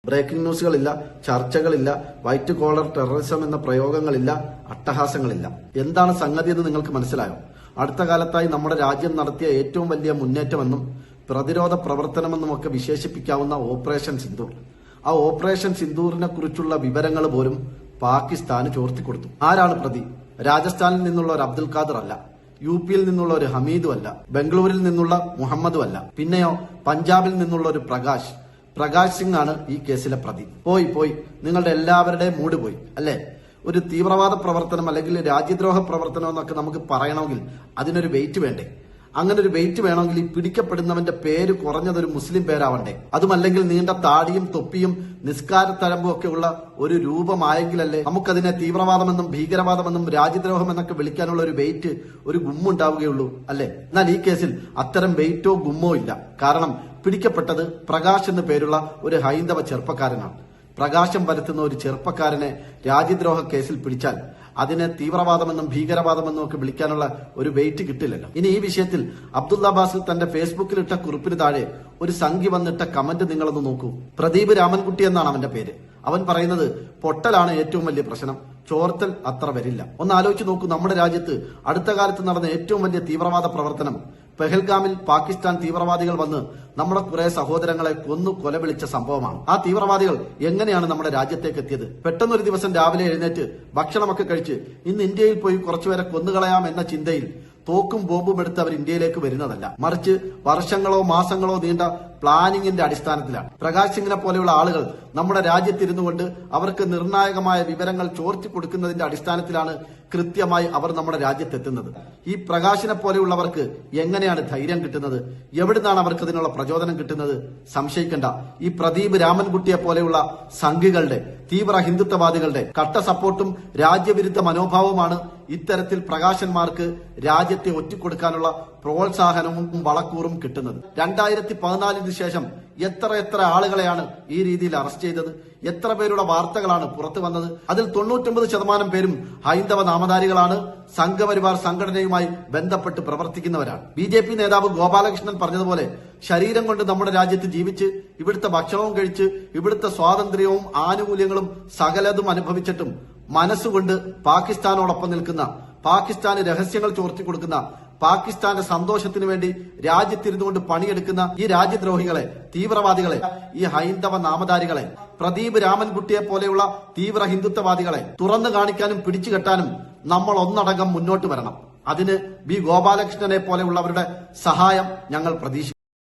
Breaking ന്യൂസുകളില്ല, ചർച്ചകളില്ല, white collar terrorism എന്ന പ്രയോഗങ്ങളില്ല, അട്ടഹാസങ്ങളില്ല. എന്താണ് സംഗതി എന്ന് നിങ്ങൾക്ക് മനസ്സിലായോ? അടുത്ത കാലത്തായി നമ്മുടെ രാജ്യം നടത്തിയ ഏറ്റവും വലിയ മുന്നേറ്റമെന്നും പ്രതിരോധ പ്രവർത്തനമെന്നുമൊക്കെ വിശേഷിപ്പിക്കാവുന്ന ഓപ്പറേഷൻ സിന്ദൂർ. ആ ഓപ്പറേഷൻ സിന്ദൂറിനെ കുറിച്ചുള്ള വിവരങ്ങൾ പോലും പാകിസ്ഥാന് ചോർത്തിക്കൊടുത്തു. ആരാണ് പ്രതി? രാജസ്ഥാനിൽ നിന്നുള്ള ഒരു അബ്ദുൽ ഖാദർ അല്ല, യുപിയിൽ നിന്നുള്ള ഒരു ഹമീദും അല്ല, ബംഗളൂരിൽ നിന്നുള്ള മുഹമ്മദും അല്ല, പിന്നെയോ പഞ്ചാബിൽ നിന്നുള്ള ഒരു പ്രകാശ് സിംഗ് ആണ് ഈ കേസിലെ പ്രതി. പോയി നിങ്ങളുടെ എല്ലാവരുടെയും മൂഡ് പോയി അല്ലേ? ഒരു തീവ്രവാദ പ്രവർത്തനം അല്ലെങ്കിൽ രാജ്യദ്രോഹ പ്രവർത്തനം എന്നൊക്കെ നമുക്ക് പറയണമെങ്കിൽ അതിനൊരു വെയിറ്റ് വേണ്ടേ? അങ്ങനെ ഒരു വെയിറ്റ് വേണമെങ്കിൽ ഈ പിടിക്കപ്പെടുന്നവന്റെ പേര് കുറഞ്ഞതൊരു മുസ്ലിം പേരാവണ്ടേ? അതുമല്ലെങ്കിൽ നീണ്ട താടിയും തൊപ്പിയും നിസ്കാര തഴമ്പും ഒക്കെ ഉള്ള ഒരു രൂപമായെങ്കിലല്ലേ നമുക്കതിനെ തീവ്രവാദമെന്നും ഭീകരവാദമെന്നും രാജ്യദ്രോഹം എന്നൊക്കെ വിളിക്കാനുള്ള ഒരു വെയിറ്റ്, ഒരു ഗുമ്മുണ്ടാവുകയുള്ളൂ അല്ലേ? എന്നാൽ ഈ കേസിൽ അത്തരം വെയിറ്റോ ഗുമ്മോ ഇല്ല. കാരണം പിടിക്കപ്പെട്ടത് പ്രകാശ് എന്നു പേരുള്ള ഒരു ഹൈന്ദവ ചെറുപ്പക്കാരനാണ്. പ്രകാശം പരത്തുന്ന ഒരു ചെറുപ്പക്കാരനെ രാജ്യദ്രോഹ കേസിൽ പിടിച്ചാൽ അതിനെ തീവ്രവാദമെന്നും ഭീകരവാദമെന്നും ഒക്കെ വിളിക്കാനുള്ള ഒരു വെയിറ്റ് കിട്ടില്ലല്ലോ. ഇനി ഈ വിഷയത്തിൽ അബ്ദുള്ള ബാസിൽ തന്റെ ഫേസ്ബുക്കിൽ ഇട്ട കുറിപ്പിന് താഴെ ഒരു സംഖ്യ വന്നിട്ട കമന്റ് നിങ്ങളൊന്ന് നോക്കൂ. പ്രദീപ് രാമൻകുട്ടി എന്നാണ് അവന്റെ പേര്. അവൻ പറയുന്നത് പൊട്ടലാണ് ഏറ്റവും വലിയ പ്രശ്നം, ചോർത്തൽ അത്ര വരില്ല. ഒന്ന് ആലോചിച്ച് നോക്കൂ, നമ്മുടെ രാജ്യത്ത് അടുത്ത കാലത്ത് നടന്ന ഏറ്റവും വലിയ തീവ്രവാദ പ്രവർത്തനം പെഹൽഗാമിൽ പാകിസ്ഥാൻ തീവ്രവാദികൾ വന്ന് നമ്മുടെ കുറെ സഹോദരങ്ങളെ കൊന്നു കൊലവിളിച്ച സംഭവമാണ്. ആ തീവ്രവാദികൾ എങ്ങനെയാണ് നമ്മുടെ രാജ്യത്തേക്ക് എത്തിയത്? പെട്ടെന്നൊരു ദിവസം രാവിലെ എഴുന്നേറ്റ് ഭക്ഷണമൊക്കെ കഴിച്ച് ഇന്ന് ഇന്ത്യയിൽ പോയി കുറച്ചുപേരെ കൊന്നുകളയാം എന്ന ചിന്തയിൽ തോക്കും ബോംബും എടുത്ത് അവർ ഇന്ത്യയിലേക്ക് വരുന്നതല്ല, മറിച്ച് വർഷങ്ങളോ മാസങ്ങളോ നീണ്ട പ്ലാനിങ്ങിന്റെ അടിസ്ഥാനത്തിലാണ്. പ്രകാശ് സിംഗിനെ പോലെയുള്ള ആളുകൾ നമ്മുടെ രാജ്യത്തിരുന്നു കൊണ്ട് അവർക്ക് നിർണായകമായ വിവരങ്ങൾ ചോർത്തി കൊടുക്കുന്നതിന്റെ അടിസ്ഥാനത്തിലാണ് കൃത്യമായി അവർ നമ്മുടെ രാജ്യത്തെത്തുന്നത്. ഈ പ്രകാശിനെ പോലെയുള്ളവർക്ക് എങ്ങനെയാണ് ധൈര്യം കിട്ടുന്നത്? എവിടുന്നാണ് അവർക്ക് അതിനുള്ള പ്രചോദനം കിട്ടുന്നത്? സംശയിക്കണ്ട, ഈ പ്രദീപ് രാമൻകുട്ടിയെ പോലെയുള്ള സംഘികളുടെ, തീവ്ര ഹിന്ദുത്വവാദികളുടെ കട്ട സപ്പോർട്ടും രാജ്യവിരുദ്ധ മനോഭാവവുമാണ് ഇത്തരത്തിൽ പ്രകാശന്മാർക്ക് രാജ്യത്തെ ഒറ്റിക്കൊടുക്കാനുള്ള പ്രോത്സാഹനവും വളക്കൂറും കിട്ടുന്നത്. 2014 ശേഷം എത്ര ആളുകളെയാണ് ഈ രീതിയിൽ അറസ്റ്റ് ചെയ്തത്? എത്ര പേരുടെ വാർത്തകളാണ് പുറത്തു വന്നത്? അതിൽ 99% പേരും ഹൈന്ദവ നാമധാരികളാണ്, സംഘപരിവാർ സംഘടനയുമായി ബന്ധപ്പെട്ട് പ്രവർത്തിക്കുന്നവരാണ്. BJP നേതാവ് ഗോപാലകൃഷ്ണൻ പറഞ്ഞതുപോലെ ശരീരം കൊണ്ട് നമ്മുടെ രാജ്യത്ത് ജീവിച്ച് ഇവിടുത്തെ ഭക്ഷണവും കഴിച്ച് ഇവിടുത്തെ സ്വാതന്ത്ര്യവും ആനുകൂല്യങ്ങളും സകലതും അനുഭവിച്ചിട്ടും മനസ്സുകൊണ്ട് പാകിസ്ഥാനോടൊപ്പം നിൽക്കുന്ന, പാകിസ്ഥാന് രഹസ്യങ്ങൾ ചോർത്തി കൊടുക്കുന്ന, പാകിസ്ഥാന്റെ സന്തോഷത്തിന് വേണ്ടി രാജ്യത്തിരുന്നുകൊണ്ട് പണിയെടുക്കുന്ന ഈ രാജ്യദ്രോഹികളെ, തീവ്രവാദികളെ, ഈ ഹൈന്ദവ നാമധാരികളെ, പ്രദീപ് രാമൻകുട്ടിയെ പോലെയുള്ള തീവ്ര ഹിന്ദുത്വവാദികളെ തുറന്നു കാണിക്കാനും പിടിച്ചുകെട്ടാനും നമ്മൾ ഒന്നടങ്കം മുന്നോട്ട് വരണം. അതിന് ബി ഗോപാലകൃഷ്ണനെ പോലെയുള്ളവരുടെ സഹായം ഞങ്ങൾ പ്രതീക്ഷിക്കുന്നു.